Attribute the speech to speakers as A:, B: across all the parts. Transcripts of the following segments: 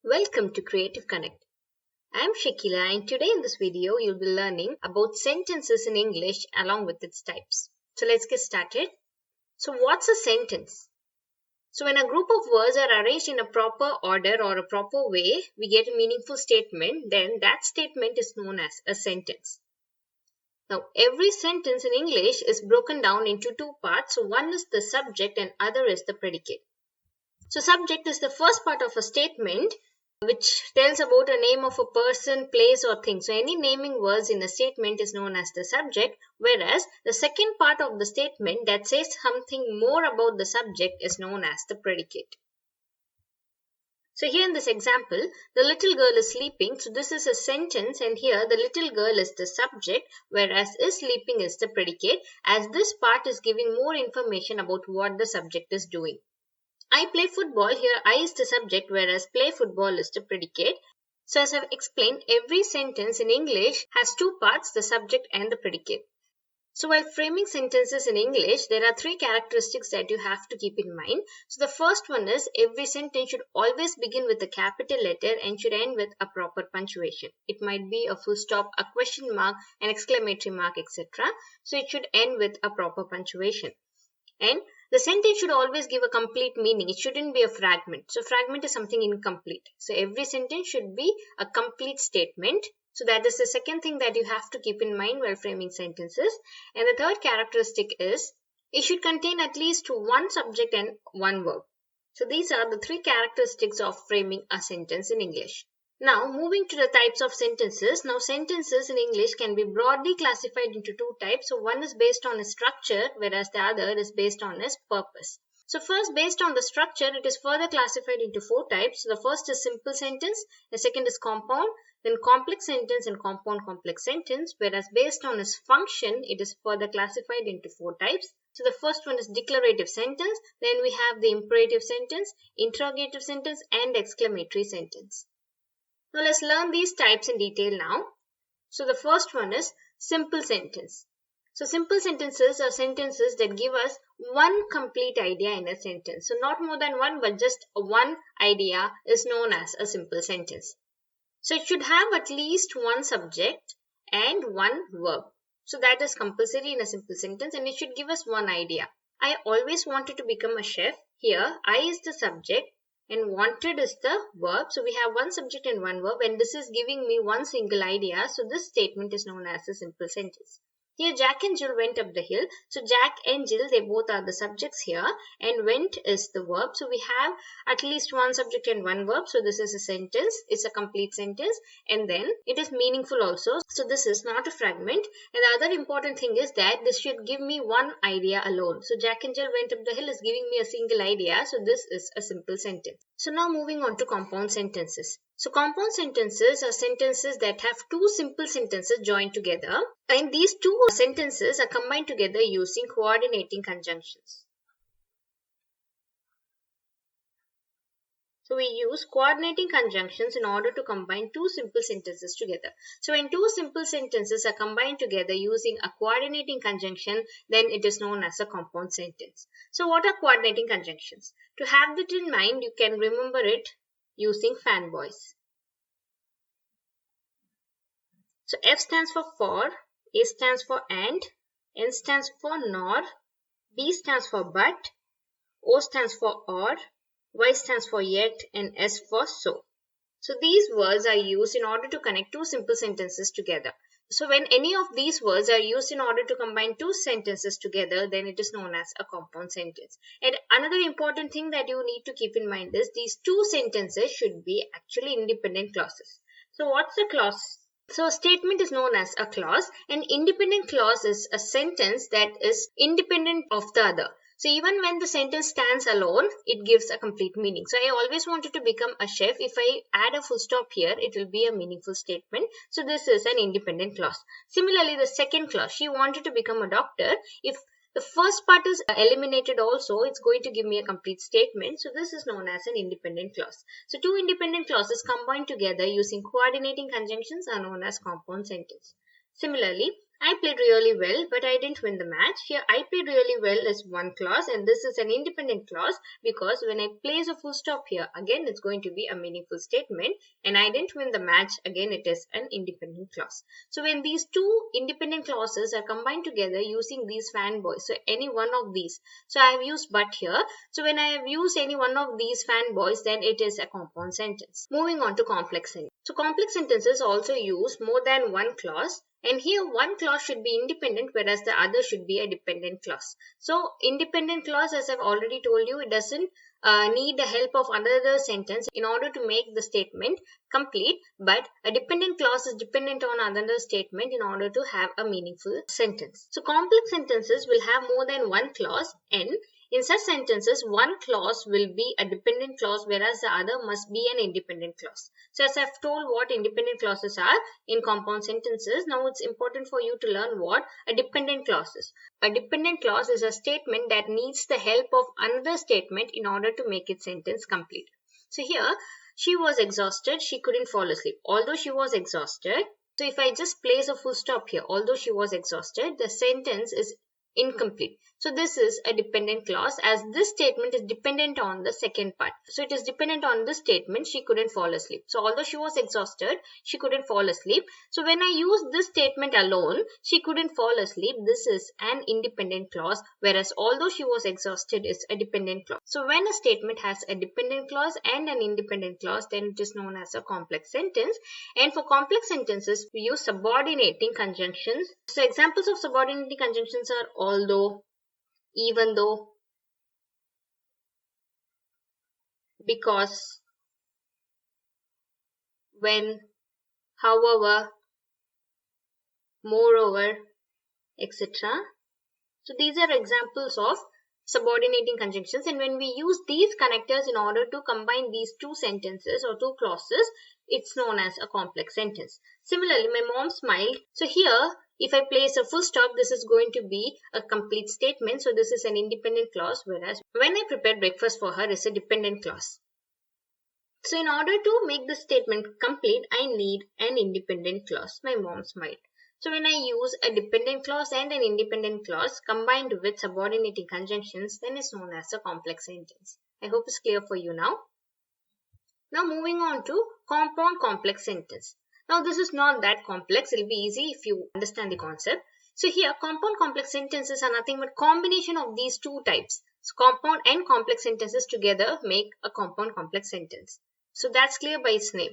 A: Welcome to Creative Connect. I am Shakila and today in this video you'll be learning about sentences in English along with its types. So let's get started. So what's a sentence? So when a group of words are arranged in a proper order or a proper way, we get a meaningful statement, then that statement is known as a sentence. Now every sentence in English is broken down into two parts. So one is the subject and other is the predicate. So subject is the first part of a statement which tells about a name of a person, place or thing. So any naming words in a statement is known as the subject, whereas the second part of the statement that says something more about the subject is known as the predicate. So here in this example, the little girl is sleeping. So this is a sentence and here the little girl is the subject, whereas is sleeping is the predicate, as this part is giving more information about what the subject is doing. I play football, here I is the subject whereas play football is the predicate. So as I've explained, every sentence in English has two parts, the subject and the predicate. So while framing sentences in English, there are three characteristics that you have to keep in mind. So the first one is every sentence should always begin with a capital letter and should end with a proper punctuation. It might be a full stop, a question mark, an exclamatory mark, etc. So it should end with a proper punctuation. And the sentence should always give a complete meaning. It shouldn't be a fragment. So fragment is something incomplete. So every sentence should be a complete statement. So that is the second thing that you have to keep in mind while framing sentences. And the third characteristic is it should contain at least one subject and one verb. So these are the three characteristics of framing a sentence in English. Now moving to the types of sentences. Now sentences in English can be broadly classified into two types. So one is based on a structure whereas the other is based on its purpose. So first, based on the structure, it is further classified into four types. So the first is simple sentence, the second is compound, then complex sentence and compound complex sentence, whereas based on its function, it is further classified into four types. So the first one is declarative sentence, then we have the imperative sentence, interrogative sentence and exclamatory sentence. Now let's learn these types in detail now. So the first one is simple sentence. So simple sentences are sentences that give us one complete idea in a sentence. So not more than one, but just one idea is known as a simple sentence. So it should have at least one subject and one verb. So that is compulsory in a simple sentence and it should give us one idea. I always wanted to become a chef. Here, I is the subject and wanted is the verb. So we have one subject and one verb and this is giving me one single idea. So this statement is known as a simple sentence. Here Jack and Jill went up the hill. So Jack and Jill, they both are the subjects here and went is the verb. So we have at least one subject and one verb. So this is a sentence. It's a complete sentence and then it is meaningful also. So this is not a fragment. And the other important thing is that this should give me one idea alone. So Jack and Jill went up the hill is giving me a single idea. So this is a simple sentence. So now moving on to compound sentences. So compound sentences are sentences that have two simple sentences joined together and these two sentences are combined together using coordinating conjunctions. So we use coordinating conjunctions in order to combine two simple sentences together. So when two simple sentences are combined together using a coordinating conjunction, then it is known as a compound sentence. So what are coordinating conjunctions? To have that in mind, you can remember it using fanboys. So F stands for, A stands for and, N stands for nor, B stands for but, O stands for or, Y stands for yet and S for so. So these words are used in order to connect two simple sentences together. So when any of these words are used in order to combine two sentences together, then it is known as a compound sentence. And another important thing that you need to keep in mind is these two sentences should be actually independent clauses. So what's a clause? So a statement is known as a clause. An independent clause is a sentence that is independent of the other. So even when the sentence stands alone, it gives a complete meaning. So I always wanted to become a chef. If I add a full stop here, it will be a meaningful statement. So this is an independent clause. Similarly, the second clause, she wanted to become a doctor. If the first part is eliminated also, it's going to give me a complete statement. So this is known as an independent clause. So two independent clauses combined together using coordinating conjunctions are known as compound sentence. Similarly, I played really well, but I didn't win the match. Here, I played really well is one clause, and this is an independent clause because when I place a full stop here, again it's going to be a meaningful statement, and I didn't win the match, again it is an independent clause. So when these two independent clauses are combined together using these fanboys, so any one of these, so I have used but here, so when I have used any one of these fanboys, then it is a compound sentence. Moving on to complex sentence. So complex sentences also use more than one clause. And here one clause should be independent whereas the other should be a dependent clause. So independent clause, as I've already told you, it doesn't need the help of another sentence in order to make the statement complete, but a dependent clause is dependent on another statement in order to have a meaningful sentence. So complex sentences will have more than one clause, and in such sentences, one clause will be a dependent clause whereas the other must be an independent clause. So as I've told what independent clauses are in compound sentences, now it's important for you to learn what a dependent clause is. A dependent clause is a statement that needs the help of another statement in order to make its sentence complete. So here, she was exhausted, she couldn't fall asleep. Although she was exhausted, so if I just place a full stop here, although she was exhausted, the sentence is incomplete. So this is a dependent clause as this statement is dependent on the second part. So it is dependent on this statement, she couldn't fall asleep. So although she was exhausted, she couldn't fall asleep. So when I use this statement alone, she couldn't fall asleep, this is an independent clause, whereas although she was exhausted is a dependent clause. So when a statement has a dependent clause and an independent clause, then it is known as a complex sentence. And for complex sentences, we use subordinating conjunctions. So examples of subordinating conjunctions are although, even though, because, when, however, moreover, etc. So these are examples of subordinating conjunctions, and when we use these connectors in order to combine these two sentences or two clauses, it's known as a complex sentence. Similarly, my mom smiled. So here, if I place a full stop, this is going to be a complete statement. So this is an independent clause, whereas when I prepared breakfast for her is a dependent clause. So in order to make this statement complete, I need an independent clause. My mom smiled. So when I use a dependent clause and an independent clause combined with subordinating conjunctions, then it's known as a complex sentence. I hope it's clear for you now. Now moving on to compound complex sentence. Now this is not that complex. It will be easy if you understand the concept. So here compound complex sentences are nothing but combination of these two types. So compound and complex sentences together make a compound complex sentence. So that's clear by its name.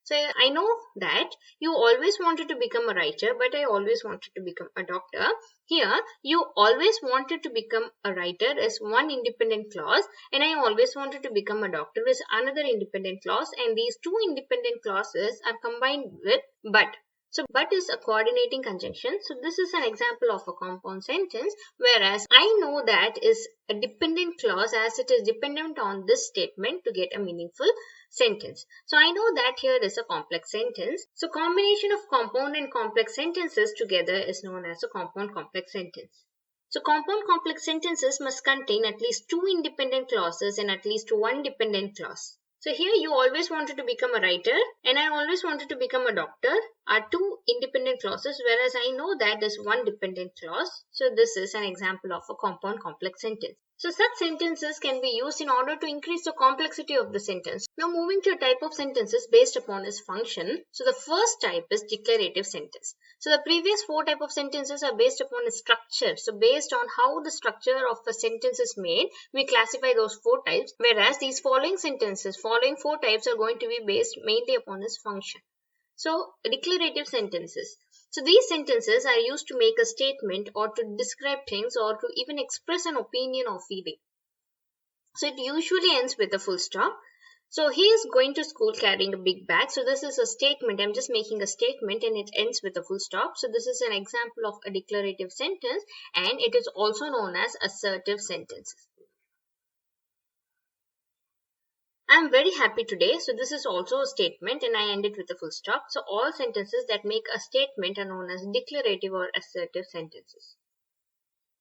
A: So I know that you always wanted to become a writer, but I always wanted to become a doctor. Here, you always wanted to become a writer is one independent clause, and I always wanted to become a doctor is another independent clause, and these two independent clauses are combined with but. So but is a coordinating conjunction. So this is an example of a compound sentence, whereas I know that is a dependent clause as it is dependent on this statement to get a meaningful sentence. So I know that here is a complex sentence. So combination of compound and complex sentences together is known as a compound complex sentence. So compound complex sentences must contain at least two independent clauses and at least one dependent clause. So here you always wanted to become a writer and I always wanted to become a doctor are two independent clauses, whereas I know that is one dependent clause. So this is an example of a compound complex sentence. So such sentences can be used in order to increase the complexity of the sentence. Now moving to a type of sentences based upon its function. So the first type is declarative sentence. So the previous four types of sentences are based upon its structure. So based on how the structure of a sentence is made, we classify those four types, whereas these following four types are going to be based mainly upon its function. So declarative sentences. So these sentences are used to make a statement or to describe things or to even express an opinion or feeling. So it usually ends with a full stop. So he is going to school carrying a big bag. So this is a statement. I'm just making a statement and it ends with a full stop. So this is an example of a declarative sentence and it is also known as assertive sentences. I'm very happy today. So this is also a statement and I end it with a full stop. So all sentences that make a statement are known as declarative or assertive sentences.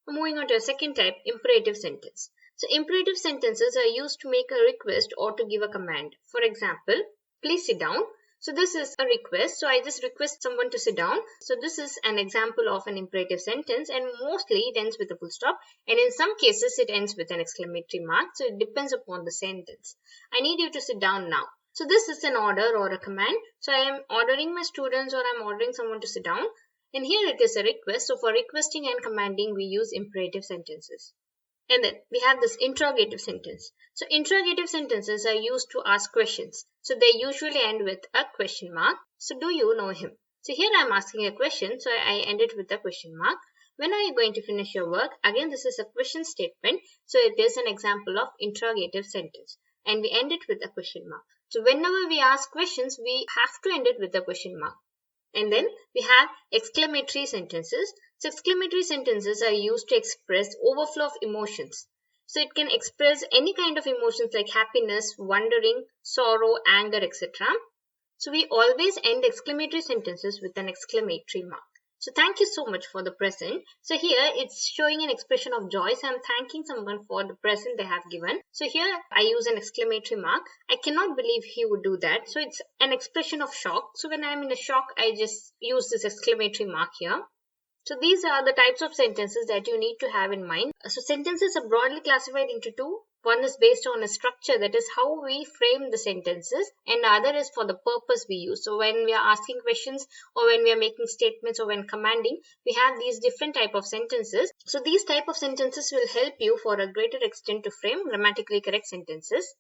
A: Moving on to a second type, imperative sentence. So imperative sentences are used to make a request or to give a command. For example, please sit down. So this is a request. So I just request someone to sit down. So this is an example of an imperative sentence, and mostly it ends with a full stop, and in some cases it ends with an exclamatory mark. So it depends upon the sentence. I need you to sit down now. So this is an order or a command. So I am ordering my students, or I'm ordering someone to sit down. And here it is a request. So for requesting and commanding, we use imperative sentences. And then we have this interrogative sentence. So interrogative sentences are used to ask questions. So they usually end with a question mark. So do you know him? So here I'm asking a question. So I end it with a question mark. When are you going to finish your work? Again, this is a question statement. So it is an example of interrogative sentence. And we end it with a question mark. So whenever we ask questions, we have to end it with a question mark. And then we have exclamatory sentences. So exclamatory sentences are used to express overflow of emotions. So it can express any kind of emotions like happiness, wondering, sorrow, anger, etc. So we always end exclamatory sentences with an exclamatory mark. So thank you so much for the present. So here it's showing an expression of joy. So I'm thanking someone for the present they have given. So here I use an exclamatory mark. I cannot believe he would do that. So it's an expression of shock. So when I'm in a shock, I just use this exclamatory mark here. So these are the types of sentences that you need to have in mind. So sentences are broadly classified into two. One is based on a structure, that is how we frame the sentences, and the other is for the purpose we use. So when we are asking questions, or when we are making statements, or when commanding, we have these different type of sentences. So these type of sentences will help you for a greater extent to frame grammatically correct sentences.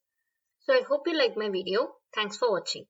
A: So I hope you liked my video. Thanks for watching.